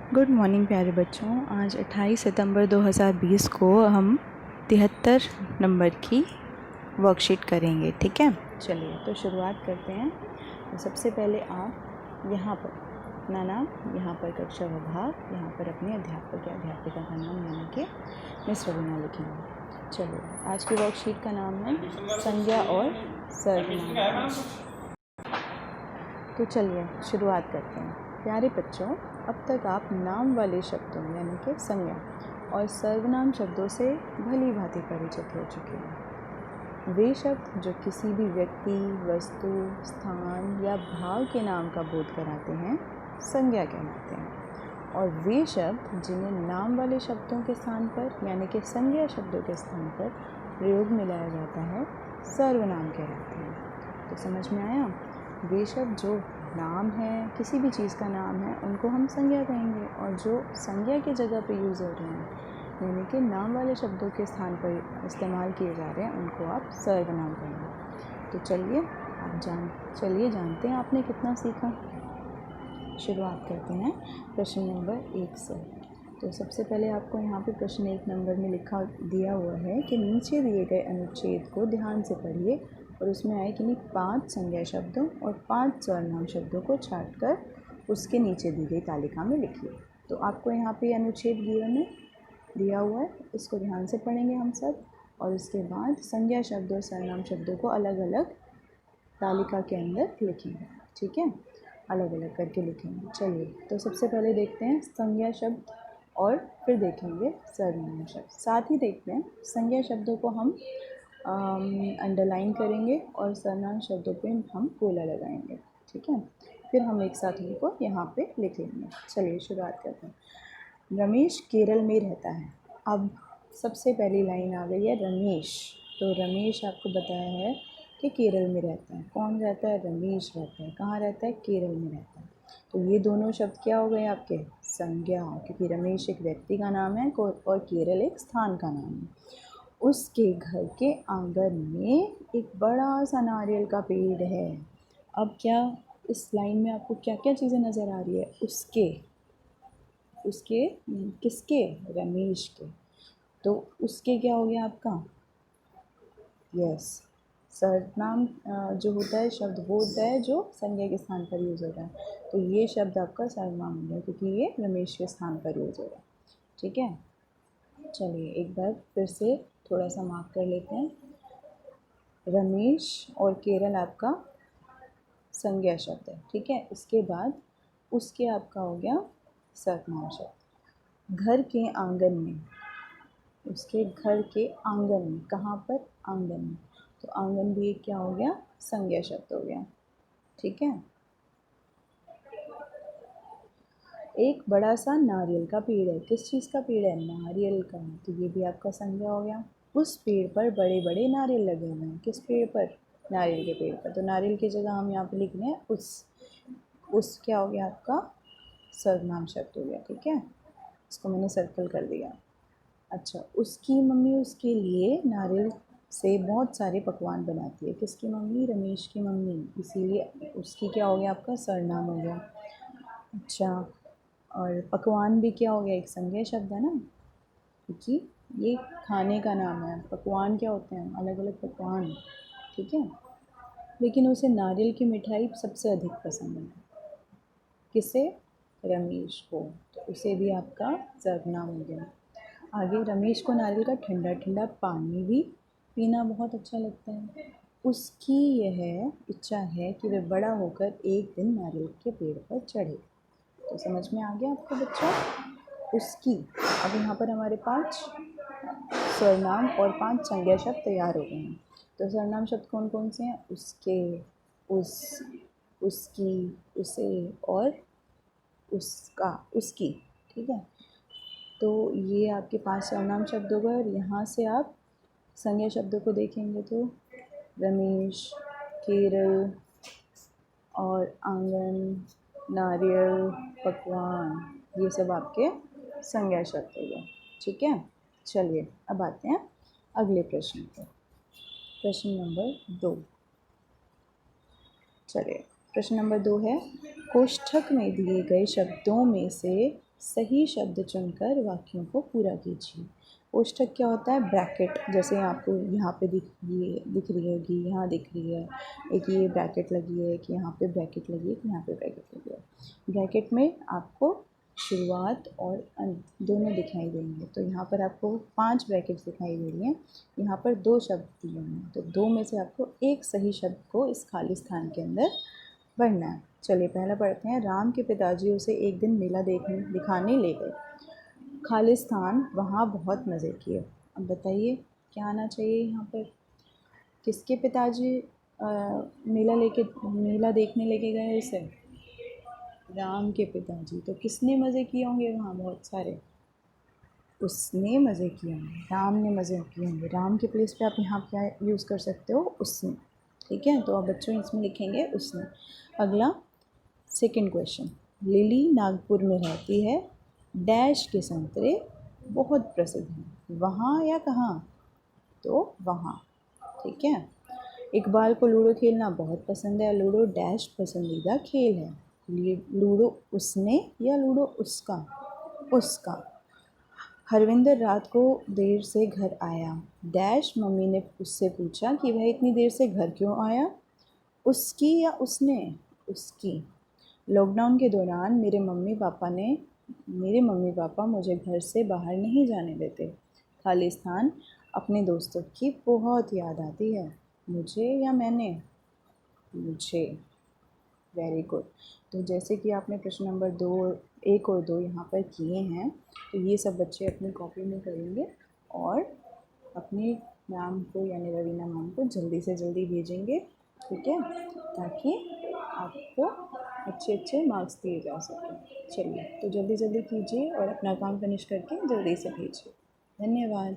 Good morning प्यारे बच्चों। आज 28 सितंबर 2020 को हम 73 नंबर की वर्कशीट करेंगे। ठीक है, चलिए तो शुरुआत करते हैं। तो सबसे पहले आप यहाँ पर अपना नाम, यहाँ पर कक्षा विभाग, यहाँ पर अपने अध्यापक या अध्यापिका का नाम यानी कि मिस रवीना लिखेंगे। चलिए, आज की वर्कशीट का नाम है संज्ञा और सर्वनाम। तो चलिए शुरुआत करते हैं। प्यारे बच्चों, अब तक आप नाम वाले शब्दों यानी कि संज्ञा और सर्वनाम शब्दों से भली भांति परिचित हो चुके हैं। वे शब्द जो किसी भी व्यक्ति, वस्तु, स्थान या भाव के नाम का बोध कराते हैं संज्ञा कहलाते हैं, और वे शब्द जिन्हें नाम वाले शब्दों के स्थान पर यानी कि संज्ञा शब्दों के स्थान पर प्रयोग में लाया जाता है सर्वनाम कहलाते हैं। तो समझ में आया? वे शब्द जो नाम है, किसी भी चीज़ का नाम है, उनको हम संज्ञा कहेंगे, और जो संज्ञा की जगह पे यूज़ हो रहे हैं यानी कि नाम वाले शब्दों के स्थान पर इस्तेमाल किए जा रहे हैं उनको आप सर्वनाम कहेंगे। तो चलिए जानते हैं आपने कितना सीखा। शुरुआत करते हैं प्रश्न नंबर 1 से। तो सबसे पहले आपको यहाँ पे प्रश्न 1 नंबर में लिखा दिया हुआ है कि नीचे दिए गए अनुच्छेद को ध्यान से पढ़िए और उसमें आए कि नहीं 5 संज्ञा शब्दों और 5 सर्वनाम शब्दों को छांटकर उसके नीचे दी गई तालिका में लिखिए। तो आपको यहाँ पे अनुच्छेद गिवन में दिया हुआ है, इसको ध्यान से पढ़ेंगे हम सब, और उसके बाद संज्ञा शब्द और सर्वनाम शब्दों को अलग अलग तालिका के अंदर लिखेंगे। ठीक है, अलग अलग करके लिखेंगे। चलिए तो सबसे पहले देखते हैं संज्ञा शब्द और फिर देखेंगे सर्वनाम शब्द। साथ ही देखते हैं संज्ञा शब्दों को हम अंडरलाइन करेंगे और सर्वनाम शब्दों पे हम कोला लगाएंगे। ठीक है, फिर हम एक साथ उनको यहाँ पे लिख लेंगे। चलिए शुरुआत करते हैं। रमेश केरल में रहता है। अब सबसे पहली लाइन आ गई है रमेश। तो रमेश आपको बताया है कि केरल में रहता है। कौन रहता है? रमेश रहता है। कहाँ रहता है? केरल में रहता है। तो ये दोनों शब्द क्या हो गए आपके? संज्ञा, क्योंकि रमेश एक व्यक्ति का नाम है और केरल एक स्थान का नाम है। उसके घर के आंगन में एक बड़ा सा नारियल का पेड़ है। अब क्या इस लाइन में आपको क्या क्या चीज़ें नज़र आ रही है? उसके किसके? रमेश के। तो उसके क्या हो गया आपका? यस, सर्वनाम जो होता है शब्द वो होता है जो संज्ञा के स्थान पर यूज़ होता है। तो ये शब्द आपका सर्वनाम हो गया क्योंकि ये रमेश के स्थान पर यूज़ हो रहा है। ठीक है, चलिए एक बार फिर से थोड़ा सा मार्क कर लेते हैं। रमेश और केरल आपका संज्ञा शब्द है। ठीक है, इसके बाद उसके आपका हो गया सर्वनाम शब्द। घर के आंगन में, उसके घर के आंगन में, कहाँ पर? आंगन में। तो आंगन भी एक क्या हो गया? संज्ञा शब्द हो गया। ठीक है, एक बड़ा सा नारियल का पेड़ है। किस चीज़ का पेड़ है? नारियल का। तो ये भी आपका संज्ञा हो गया। उस पेड़ पर बड़े बड़े नारियल लगे हुए हैं। किस पेड़ पर? नारियल के पेड़ पर। तो नारियल की जगह हम यहाँ पे लिख रहे हैं उस क्या हो गया आपका? सर्वनाम शब्द हो गया। ठीक है, इसको मैंने सर्कल कर दिया। अच्छा, उसकी मम्मी उसके लिए नारियल से बहुत सारे पकवान बनाती है। किसकी मम्मी? रमेश की मम्मी। इसीलिए उसकी क्या हो गया आपका? सर्वनाम हो गया। अच्छा, और पकवान भी क्या हो गया? एक संज्ञा शब्द है ना, क्योंकि ये खाने का नाम है। पकवान क्या होते हैं? अलग अलग पकवान। ठीक है, लेकिन उसे नारियल की मिठाई सबसे अधिक पसंद है। किसे? रमेश को। तो उसे भी आपका सर्वनाम हो गया। आगे, रमेश को नारियल का ठंडा ठंडा पानी भी पीना बहुत अच्छा लगता है। उसकी यह इच्छा है कि वह बड़ा होकर एक दिन नारियल के पेड़ पर चढ़े। तो समझ में आ गया आपको बच्चों? उसकी। अब यहाँ पर हमारे 5 सर्वनाम और 5 संज्ञा शब्द तैयार हो गए हैं। तो सर्वनाम शब्द कौन कौन से हैं? उसके, उस, उसकी, उसे और उसका, उसकी। ठीक है, तो ये आपके 5 सर्वनाम शब्द हो गए। और यहाँ से आप संज्ञा शब्दों को देखेंगे तो रमेश, केरल और आंगन, नारियल, पकवान, ये सब आपके संज्ञा शब्द हो गए। ठीक है, चलिए अब आते हैं अगले प्रश्न पर। प्रश्न नंबर 2। चलिए, प्रश्न नंबर 2 है, कोष्ठक में दिए गए शब्दों में से सही शब्द चुनकर वाक्यों को पूरा कीजिए। कोष्ठक क्या होता है? ब्रैकेट। जैसे आपको यहाँ पे दिख रही होगी, यहाँ दिख रही है, एक ये ब्रैकेट लगी है, एक यहाँ पे ब्रैकेट लगी है, एक यहाँ पे ब्रैकेट लगी है। ब्रैकेट में आपको शुरुआत और अंत दोनों दिखाई देंगे। तो यहाँ पर आपको 5 ब्रैकेट्स दिखाई दे रही हैं, यहाँ पर 2 शब्द दिए हैं, तो 2 में से आपको एक सही शब्द को इस खाली स्थान के अंदर भरना है। चलिए पहला पढ़ते हैं। राम के पिताजी उसे एक दिन मेला दिखाने ले गए। खालिस्तान, वहाँ बहुत मज़े किए। अब बताइए क्या आना चाहिए यहाँ पर? किसके पिताजी मेला देखने लेके गए उसे? राम के पिताजी। तो किसने मज़े किए होंगे वहाँ? बहुत सारे। उसने मज़े किए होंगे, राम ने मज़े किए होंगे। राम के प्लेस पे आप यहाँ क्या यूज़ कर सकते हो? उसने। ठीक है, तो अब बच्चों इसमें लिखेंगे उसने। अगला सेकंड क्वेश्चन। लिली नागपुर में रहती है। डैश के संतरे बहुत प्रसिद्ध हैं। वहाँ या कहाँ? तो वहाँ। ठीक है। इकबाल को लूडो खेलना बहुत पसंद है। लूडो डैश पसंदीदा खेल है। लूडो उसने या लूडो उसका? उसका। हरविंदर रात को देर से घर आया। डैश मम्मी ने उससे पूछा कि वह इतनी देर से घर क्यों आया? उसकी या उसने? उसकी। लॉकडाउन के दौरान मेरे मम्मी पापा मुझे घर से बाहर नहीं जाने देते। खालिस्तान, अपने दोस्तों की बहुत याद आती है। मुझे या मैंने? मुझे। Very good. तो जैसे कि आपने प्रश्न नंबर 2, 1 और 2 यहाँ पर किए हैं, तो ये सब बच्चे अपनी कॉपी में करेंगे और अपनी मैम को यानी रवीना मैम को जल्दी से जल्दी भेजेंगे। ठीक है, ताकि आपको अच्छे अच्छे मार्क्स दिए जा सकें। चलिए, तो जल्दी जल्दी कीजिए और अपना काम फिनिश करके जल्दी से भेजिए। धन्यवाद।